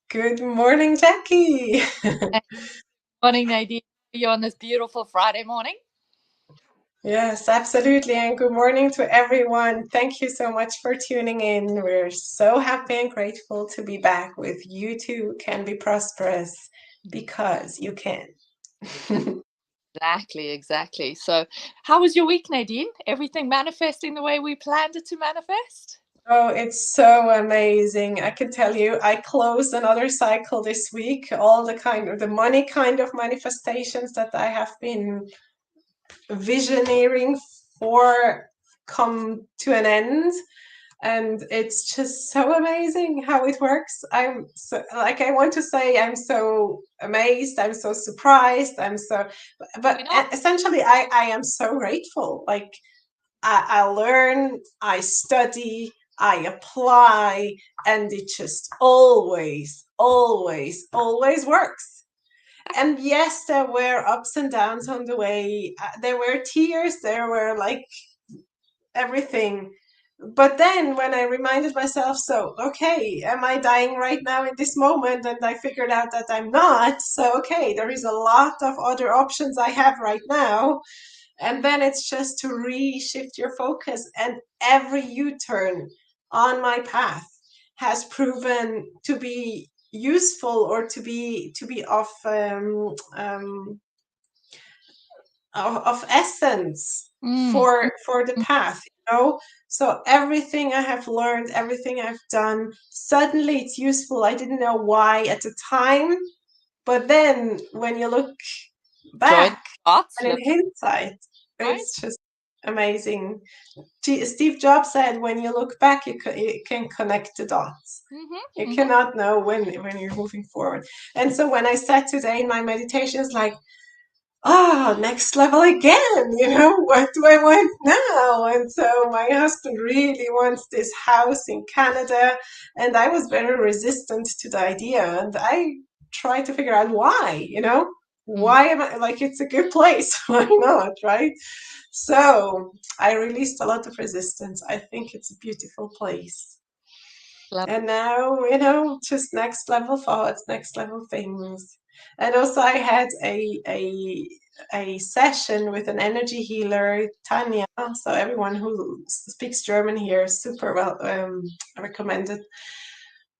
Good morning, Jackie. Good morning, Nadine. You on this beautiful Friday morning? Yes, absolutely. And good morning to everyone. Thank you so much for tuning in. We're so happy and grateful to be back with You Too Can Be Prosperous because you can. Exactly. So, how was your week, Nadine? Everything manifesting the way we planned it to manifest? Oh, it's so amazing. I can tell you, I closed another cycle this week. All the money kind of manifestations that I have been visioneering for come to an end, and it's just so amazing how it works. I'm so, like, I want to say I'm so amazed, I'm so surprised, but We know. essentially I am so grateful. Like, I learn, I study, I apply, and it just always works. And yes, there were ups and downs on the way. There were tears, there were like everything. But then when I reminded myself, so, okay, am I dying right now in this moment? And I figured out that I'm not. So, okay, there is a lot of other options I have right now. And then it's just to reshift your focus. And every U-turn on my path has proven to be useful or to be of essence Mm, for the path, so everything I have learned, everything I've done, suddenly it's useful. I didn't know why at the time, but then when you look join the back dots, and in look, hindsight, right? it's just amazing. Steve Jobs said, when you look back, you can connect the dots. You Mm-hmm. cannot know when you're moving forward. And so when I sat today in my meditation, it's like, next level again, what do I want now? And so my husband really wants this house in Canada, and I was very resistant to the idea, and I tried to figure out why. Mm, Why am I like, it's a good place, why not, right? So I released a lot of resistance. I think it's a beautiful place. love. And now, just next level thoughts, next level things. And also I had a session with an energy healer, Tanya. So everyone who speaks German here, super well recommended.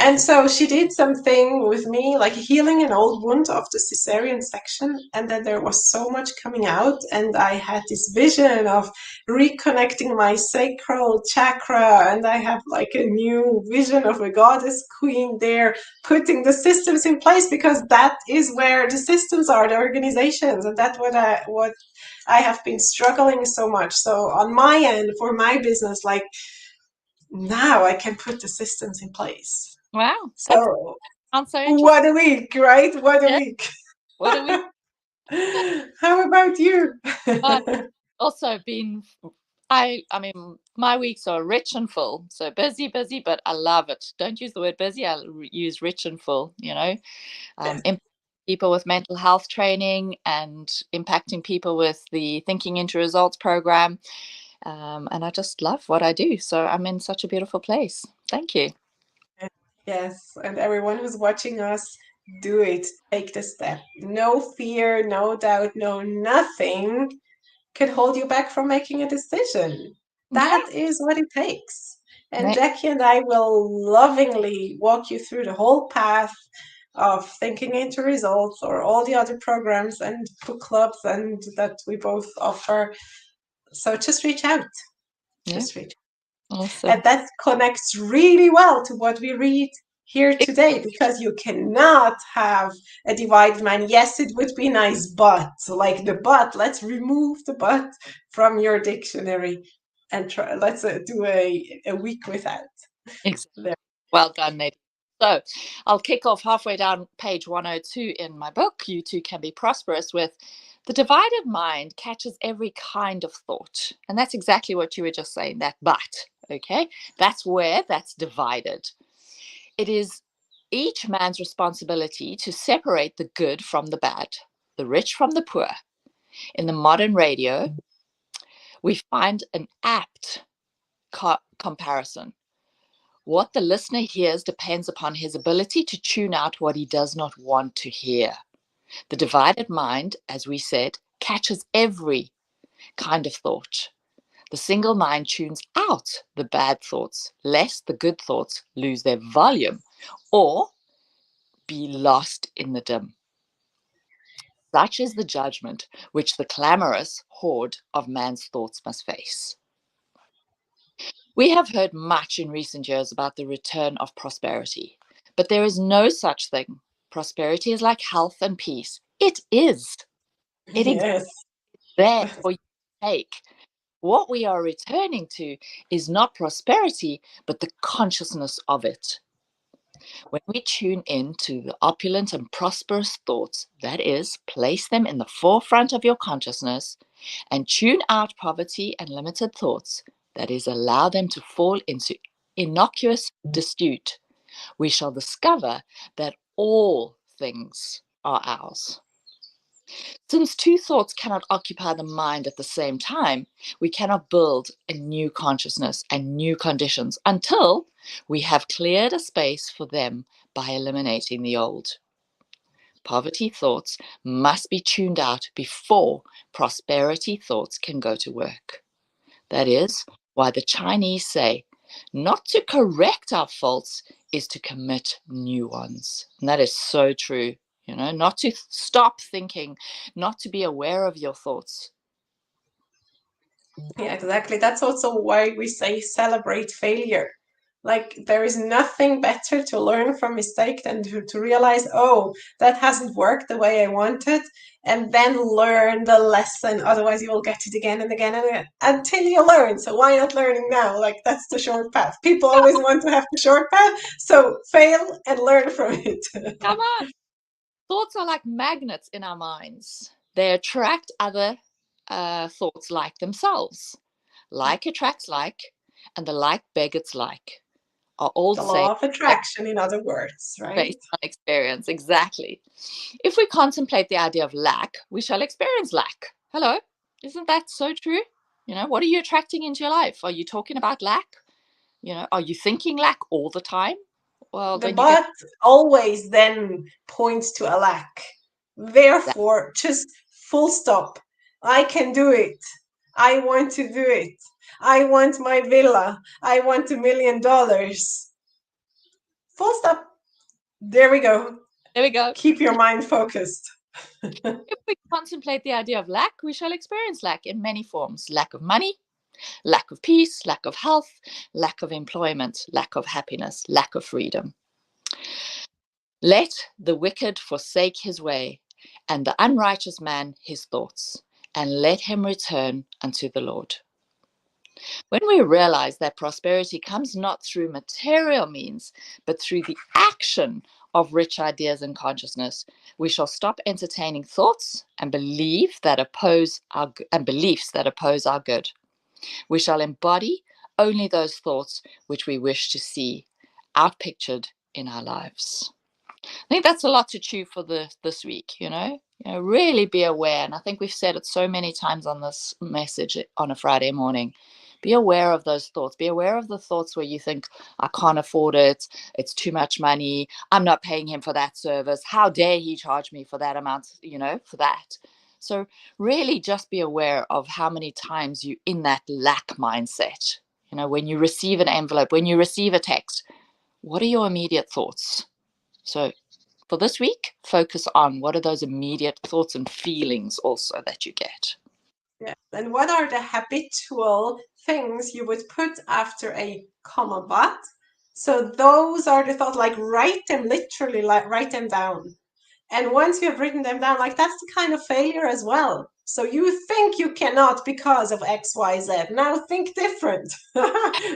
And so she did something with me, like healing an old wound of the cesarean section. And then there was so much coming out. And I had this vision of reconnecting my sacral chakra. And I have like a new vision of a goddess queen there, putting the systems in place, because that is where the systems are, the organizations. And that's what I have been struggling so much. So on my end, for my business, like, now I can put the systems in place. Wow, that So, sounds so interesting. what a week, right? What a Yeah. week. What do we? How about you? I've also been. I mean, my weeks are rich and full. So busy, but I love it. Don't use the word busy. Use rich and full. Yes. Impacting people with mental health training and impacting people with the Thinking into Results program. And I just love what I do. So I'm in such a beautiful place. Thank you. Yes, and everyone who's watching us, do it. Take the step. No fear, no doubt, no nothing can hold you back from making a decision. Yeah. That is what it takes. And Jackie and I will lovingly walk you through the whole path of Thinking into Results, or all the other programs and book clubs and that we both offer. So just reach out. Yeah. Just reach out. Awesome. And that connects really well to what we read here today, because you cannot have a divided mind. Yes, it would be nice, but like the but, let's remove the but from your dictionary and try. Let's do a week without. Exactly. There. Well done, Nadine. So I'll kick off halfway down page 102 in my book, You Too Can Be Prosperous, with the divided mind catches every kind of thought. And that's exactly what you were just saying, that but, okay? That's divided. It is each man's responsibility to separate the good from the bad, the rich from the poor. In the modern radio, we find an apt comparison. What the listener hears depends upon his ability to tune out what he does not want to hear. The divided mind, as we said, catches every kind of thought. The single mind tunes out the bad thoughts, lest the good thoughts lose their volume or be lost in the dim. Such is the judgment which the clamorous horde of man's thoughts must face. We have heard much in recent years about the return of prosperity, but there is no such thing. Prosperity is like health and peace. It is. It Yes. exists there for you to take. What we are returning to is not prosperity, but the consciousness of it. When we tune in to the opulent and prosperous thoughts, that is, place them in the forefront of your consciousness and tune out poverty and limited thoughts, that is, allow them to fall into innocuous dispute, we shall discover that all things are ours. Since two thoughts cannot occupy the mind at the same time, we cannot build a new consciousness and new conditions until we have cleared a space for them by eliminating the old. Poverty thoughts must be tuned out before prosperity thoughts can go to work. That is why the Chinese say, not to correct our faults is to commit new ones. And that is so true. Not to stop thinking, not to be aware of your thoughts. Yeah, exactly. That's also why we say celebrate failure. Like, there is nothing better to learn from mistake than to realize, oh, that hasn't worked the way I wanted, and then learn the lesson. Otherwise, you will get it again and again and again until you learn. So why not learning now? Like, that's the short path. People always want to have the short path. So fail and learn from it. Come on. Thoughts are like magnets in our minds. They attract other thoughts like themselves. Like attracts like, and the like begets like. Are all The saying law of attraction, in other words, right? based on experience. Exactly. If we contemplate the idea of lack, we shall experience lack. Hello, isn't that so true? What are you attracting into your life? Are you talking about lack? Are you thinking lack all the time? Well, The then you can. but always then points to a lack. Therefore, just full stop. I can do it. I want to do it. I want my villa. I want $1 million. Full stop. There we go. There we go. Keep your mind focused. If we contemplate the idea of lack, we shall experience lack in many forms: lack of money, lack of peace, lack of health, lack of employment, lack of happiness, lack of freedom. Let the wicked forsake his way, and the unrighteous man his thoughts, and let him return unto the Lord. When we realize that prosperity comes not through material means, but through the action of rich ideas and consciousness, we shall stop entertaining thoughts and beliefs that oppose our good. We shall embody only those thoughts which we wish to see outpictured in our lives. I think that's a lot to chew for this week, really be aware. And I think we've said it so many times on this message on a Friday morning. Be aware of those thoughts. Be aware of the thoughts where you think, I can't afford it. It's too much money. I'm not paying him for that service. How dare he charge me for that amount, for that. So really just be aware of how many times you're in that lack mindset. When you receive an envelope, when you receive a text, what are your immediate thoughts? So for this week, focus on what are those immediate thoughts and feelings also that you get. Yeah. And what are the habitual things you would put after a comma but? So those are the thoughts, like write them literally, like write them down. And once you have written them down, like that's the kind of failure as well. So you think you cannot because of X, Y, Z. Now think different.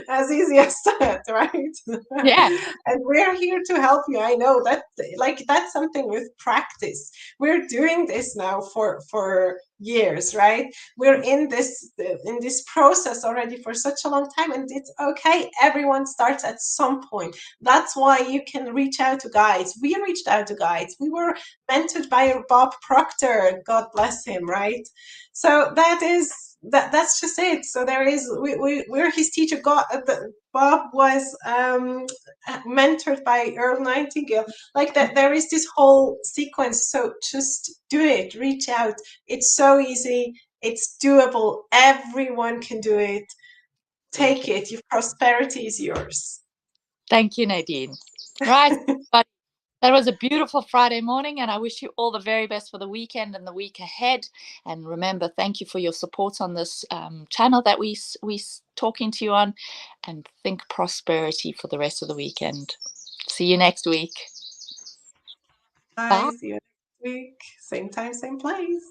As easy as that, right? Yeah. And we're here to help you. I know that, like, that's something with practice. We're doing this now for years, right? We're in this process already for such a long time, and it's okay. Everyone starts at some point. That's why you can reach out to guides. We reached out to guides. We were mentored by Bob Proctor, God bless him, right? So that is that's just it. So there is, we're his teacher. Bob was mentored by Earl Nightingale. Like that, there is this whole sequence. So just do it. Reach out. It's so easy. It's doable. Everyone can do it. Take it. Your prosperity is yours. Thank you, Nadine. Right. But that was a beautiful Friday morning, and I wish you all the very best for the weekend and the week ahead. And remember, thank you for your support on this channel that we talking to you on, and think prosperity for the rest of the weekend. See you next week. Bye. See you next week. Same time, same place.